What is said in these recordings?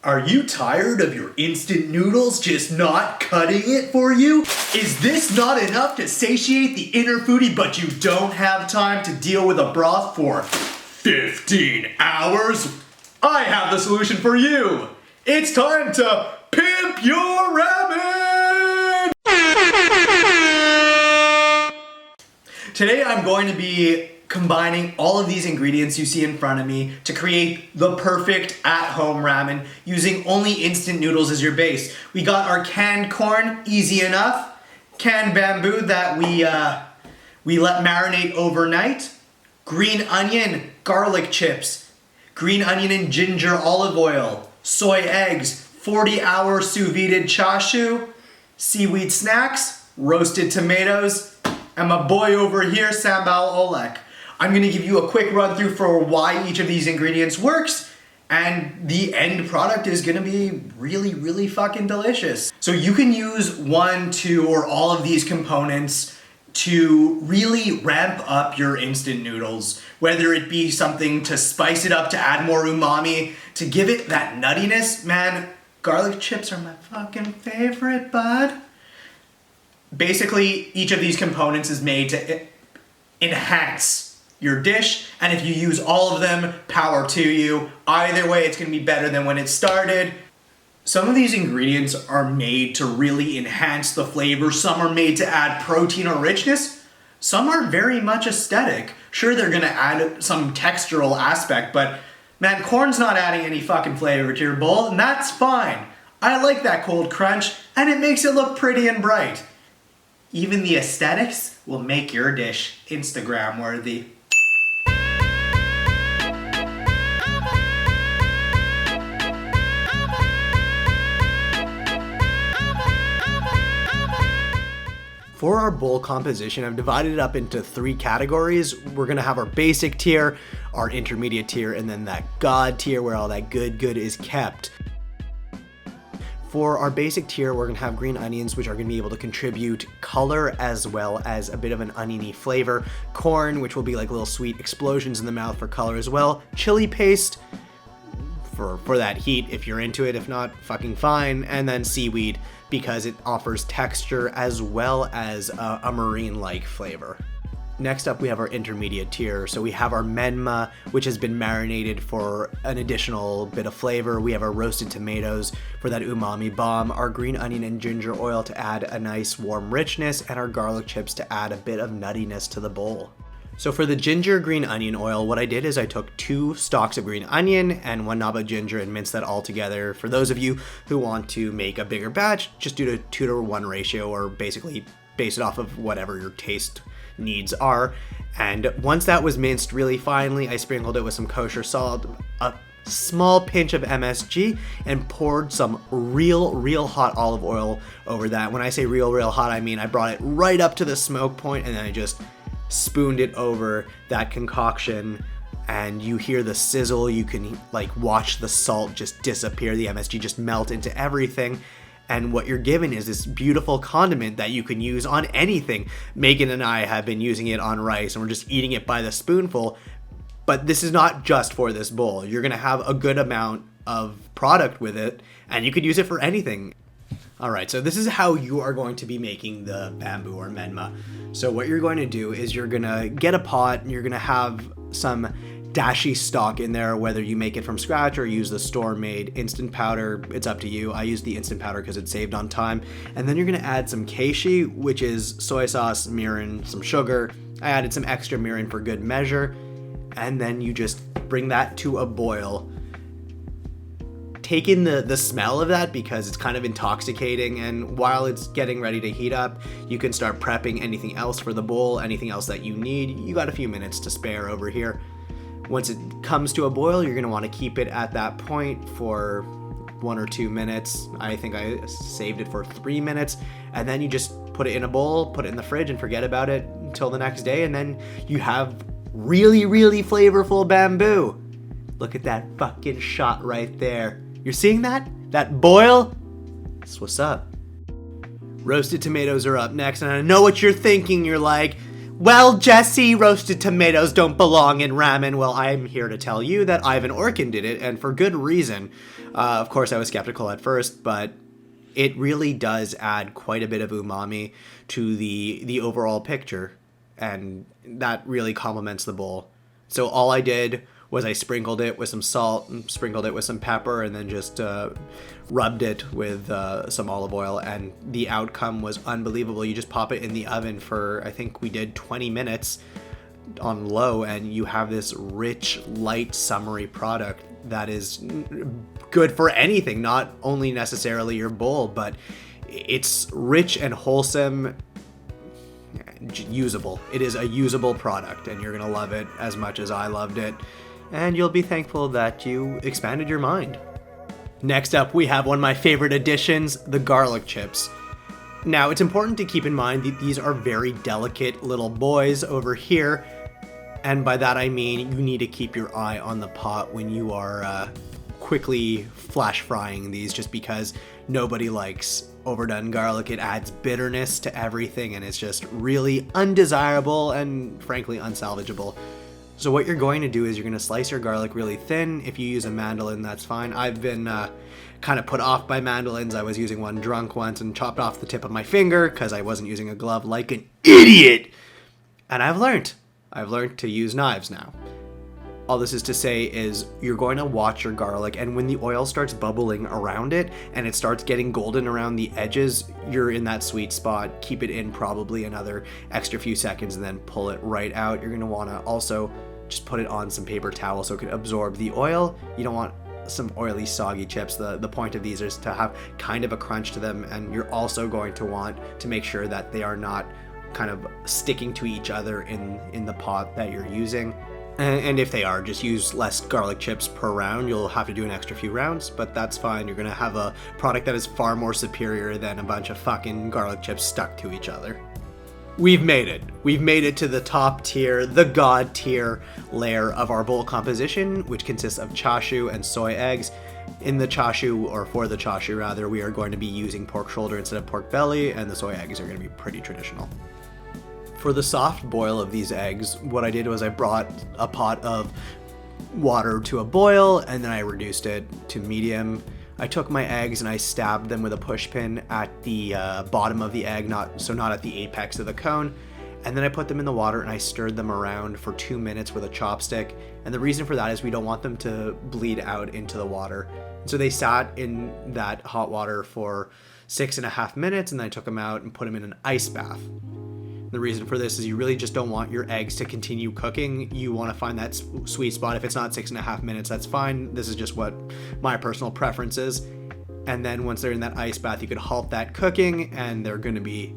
Are you tired of your instant noodles just not cutting it for you? Is this not enough to satiate the inner foodie, but you don't have time to deal with a broth for 15 hours? I have the solution for you. It's time to pimp your ramen! Today I'm going to be combining all of these ingredients you see in front of me to create the perfect at-home ramen using only instant noodles as your base. We got our canned corn, easy enough. Canned bamboo that we let marinate overnight. Green onion, garlic chips. Green onion and ginger olive oil. Soy eggs, 40-hour sous vide chashu. Seaweed snacks, roasted tomatoes. And my boy over here, sambal olek. I'm gonna give you a quick run through for why each of these ingredients works, and the end product is gonna be really, really fucking delicious. So you can use one, two, or all of these components to really ramp up your instant noodles, whether it be something to spice it up, to add more umami, to give it that nuttiness. Man, garlic chips are my fucking favorite, bud. Basically, each of these components is made to enhance your dish, and if you use all of them, power to you. Either way, it's gonna be better than when it started. Some of these ingredients are made to really enhance the flavor. Some are made to add protein or richness. Some are very much aesthetic. Sure, they're gonna add some textural aspect, but man, corn's not adding any fucking flavor to your bowl, and that's fine. I like that cold crunch, and it makes it look pretty and bright. Even the aesthetics will make your dish Instagram worthy. For our bowl composition, I've divided it up into 3 categories. We're gonna have our basic tier, our intermediate tier, and then that God tier where all that good is kept. For our basic tier, we're gonna have green onions, which are gonna be able to contribute color as well as a bit of an oniony flavor. Corn, which will be like little sweet explosions in the mouth for color as well. Chili paste, for that heat if you're into it. If not, fucking fine. And then seaweed, because it offers texture as well as a marine-like flavor. Next up, we have our intermediate tier. So we have our menma, which has been marinated for an additional bit of flavor. We have our roasted tomatoes for that umami bomb, our green onion and ginger oil to add a nice warm richness, and our garlic chips to add a bit of nuttiness to the bowl. So for the ginger green onion oil, what I did is I took 2 stalks of green onion and 1 knob of ginger and minced that all together. For those of you who want to make a bigger batch, just do a 2-to-1 ratio, or basically base it off of whatever your taste needs are. And once that was minced really finely, I sprinkled it with some kosher salt, a small pinch of MSG, and poured some real hot olive oil over that. When I say real hot, I mean I brought it right up to the smoke point, and then I just spooned it over that concoction, and you hear the sizzle. You can like watch the salt just disappear, the MSG just melt into everything. And what you're given is this beautiful condiment that you can use on anything. Megan and I have been using it on rice, and we're just eating it by the spoonful. But this is not just for this bowl. You're gonna have a good amount of product with it, and you could use it for anything. All right, so this is how you are going to be making the bamboo or menma. So what you're going to do is you're gonna get a pot, and you're gonna have some dashi stock in there, whether you make it from scratch or use the store-made instant powder. It's up to you. I use the instant powder because it saved on time. And then you're gonna add some keishi, which is soy sauce, mirin, some sugar. I added some extra mirin for good measure. And then you just bring that to a boil. Take in the smell of that because it's kind of intoxicating, and while it's getting ready to heat up, you can start prepping anything else for the bowl, anything else that you need. You got a few minutes to spare over here. Once it comes to a boil, you're gonna wanna keep it at that point for 1 or 2 minutes. I think I saved it for 3 minutes, and then you just put it in a bowl, put it in the fridge, and forget about it until the next day, and then you have really flavorful bamboo. Look at that fucking shot right there. You're seeing that? That boil? That's what's up. Roasted tomatoes are up next, and I know what you're thinking. You're like, Well, Jesse, roasted tomatoes don't belong in ramen. Well, I'm here to tell you that Ivan Orkin did it, and for good reason. Of course, I was skeptical at first, but it really does add quite a bit of umami to the overall picture, and that really complements the bowl. So all I did was I sprinkled it with some salt, and sprinkled it with some pepper, and then just rubbed it with some olive oil, and the outcome was unbelievable. You just pop it in the oven for, I think we did 20 minutes on low, and you have this rich, light, summery product that is good for anything, not only necessarily your bowl, but it's rich and wholesome, usable. It is a usable product, and you're gonna love it as much as I loved it, and you'll be thankful that you expanded your mind. Next up, we have one of my favorite additions, the garlic chips. Now, it's important to keep in mind that these are very delicate little boys over here, and by that I mean you need to keep your eye on the pot when you are quickly flash frying these, just because nobody likes overdone garlic. It adds bitterness to everything, and it's just really undesirable and frankly unsalvageable. So what you're going to do is you're going to slice your garlic really thin. If you use a mandolin, that's fine. I've been kind of put off by mandolins. I was using one drunk once and chopped off the tip of my finger because I wasn't using a glove like an idiot. And I've learned to use knives now. All this is to say is you're going to watch your garlic, and when the oil starts bubbling around it and it starts getting golden around the edges, you're in that sweet spot. Keep it in probably another extra few seconds and then pull it right out. You're going to want to also just put it on some paper towel so it can absorb the oil. You don't want some oily, soggy chips. The point of these is to have kind of a crunch to them, and you're also going to want to make sure that they are not kind of sticking to each other in the pot that you're using. And if they are, just use less garlic chips per round. You'll have to do an extra few rounds, but that's fine. You're gonna have a product that is far more superior than a bunch of fucking garlic chips stuck to each other. We've made it. We've made it to the top tier, the god tier layer of our bowl composition, which consists of chashu and soy eggs. In the chashu, or for the chashu rather, we are going to be using pork shoulder instead of pork belly, and the soy eggs are going to be pretty traditional. For the soft boil of these eggs, what I did was I brought a pot of water to a boil, and then I reduced it to medium. I took my eggs and I stabbed them with a push pin at the bottom of the egg, not at the apex of the cone. And then I put them in the water and I stirred them around for 2 minutes with a chopstick. And the reason for that is we don't want them to bleed out into the water. So they sat in that hot water for 6.5 minutes, and then I took them out and put them in an ice bath. The reason for this is you really just don't want your eggs to continue cooking. You want to find that sweet spot. If it's not 6.5 minutes, that's fine. This is just what my personal preference is. And then once they're in that ice bath, you could halt that cooking, and they're going to be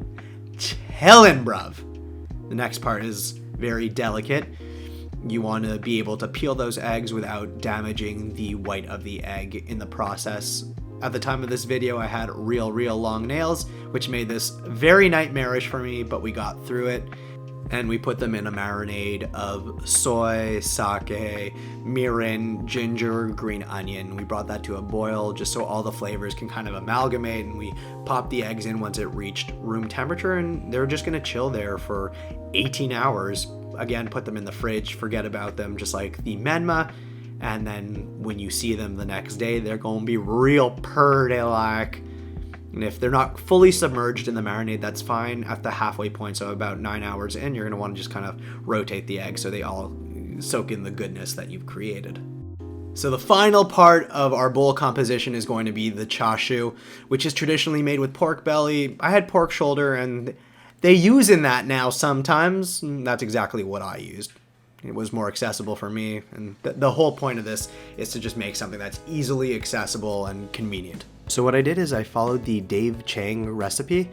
chillin', bruv. The next part is very delicate. You want to be able to peel those eggs without damaging the white of the egg in the process. At the time of this video, I had real long nails, which made this very nightmarish for me, but we got through it. And we put them in a marinade of soy, sake, mirin, ginger, green onion. We brought that to a boil just so all the flavors can kind of amalgamate, and we popped the eggs in once it reached room temperature, and they're just gonna chill there for 18 hours. Again, put them in the fridge, forget about them, just like the menma. And then when you see them the next day, they're going to be real purty like. And if they're not fully submerged in the marinade, that's fine. At the halfway point, so about 9 hours in, you're going to want to just kind of rotate the eggs so they all soak in the goodness that you've created. So the final part of our bowl composition is going to be the chashu, which is traditionally made with pork belly. I had pork shoulder, and they use in that now sometimes. That's exactly what I used. It was more accessible for me, and the whole point of this is to just make something that's easily accessible and convenient. So what I did is I followed the Dave Chang recipe,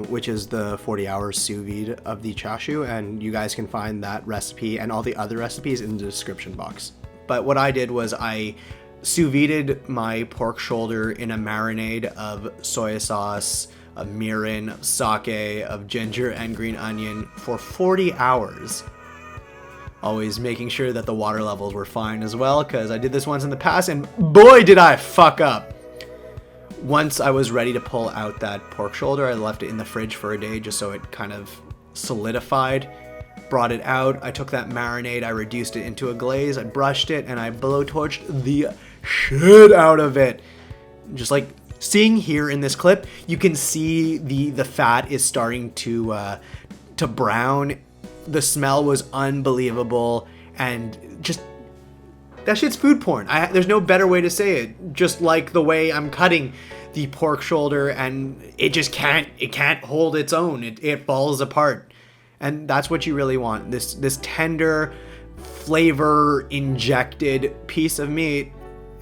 which is the 40-hour sous vide of the chashu, and you guys can find that recipe and all the other recipes in the description box. But what I did was I sous vide'd my pork shoulder in a marinade of soy sauce, of mirin, of sake, of ginger and green onion for 40 hours. Always making sure that the water levels were fine as well, because I did this once in the past and boy did I fuck up. Once I was ready to pull out that pork shoulder, I left it in the fridge for a day just so it kind of solidified. Brought it out. I took that marinade, I reduced it into a glaze, I brushed it, and I blowtorched the shit out of it. Just like seeing here in this clip, you can see the fat is starting to brown. The smell was unbelievable, and just that shit's food porn. There's no better way to say it. Just like the way I'm cutting the pork shoulder, and it just can't hold its own. It falls apart, and that's what you really want. This tender, flavor injected piece of meat.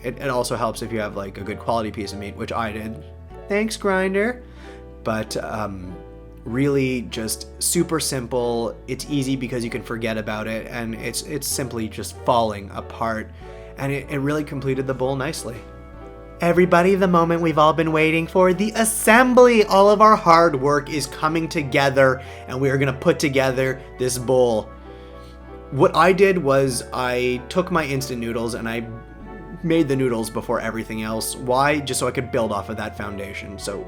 It also helps if you have like a good quality piece of meat, which I did. Thanks, grinder. But really just super simple. It's easy because you can forget about it, and it's simply just falling apart, and it really completed the bowl nicely. Everybody, the moment we've all been waiting for, the assembly. All of our hard work is coming together, and we are gonna put together this bowl. What I did was I took my instant noodles and I made the noodles before everything else. Why? Just so I could build off of that foundation. So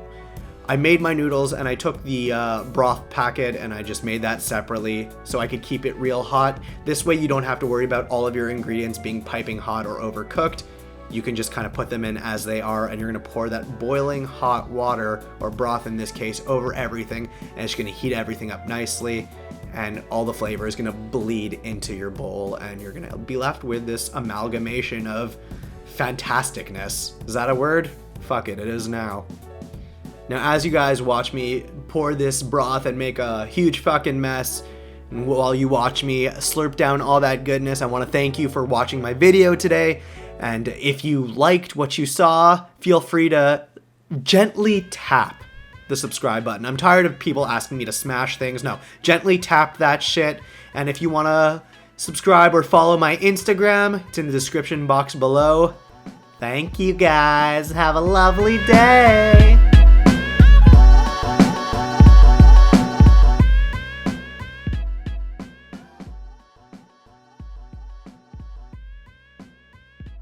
I made my noodles and I took the broth packet and I just made that separately so I could keep it real hot. This way you don't have to worry about all of your ingredients being piping hot or overcooked. You can just kind of put them in as they are, and you're gonna pour that boiling hot water, or broth in this case, over everything, and it's gonna heat everything up nicely, and all the flavor is gonna bleed into your bowl, and you're gonna be left with this amalgamation of fantasticness. Is that a word? Fuck it, it is now. Now, as you guys watch me pour this broth and make a huge fucking mess, and while you watch me slurp down all that goodness, I want to thank you for watching my video today. And if you liked what you saw, feel free to gently tap the subscribe button. I'm tired of people asking me to smash things. No, gently tap that shit. And if you want to subscribe or follow my Instagram, it's in the description box below. Thank you guys. Have a lovely day.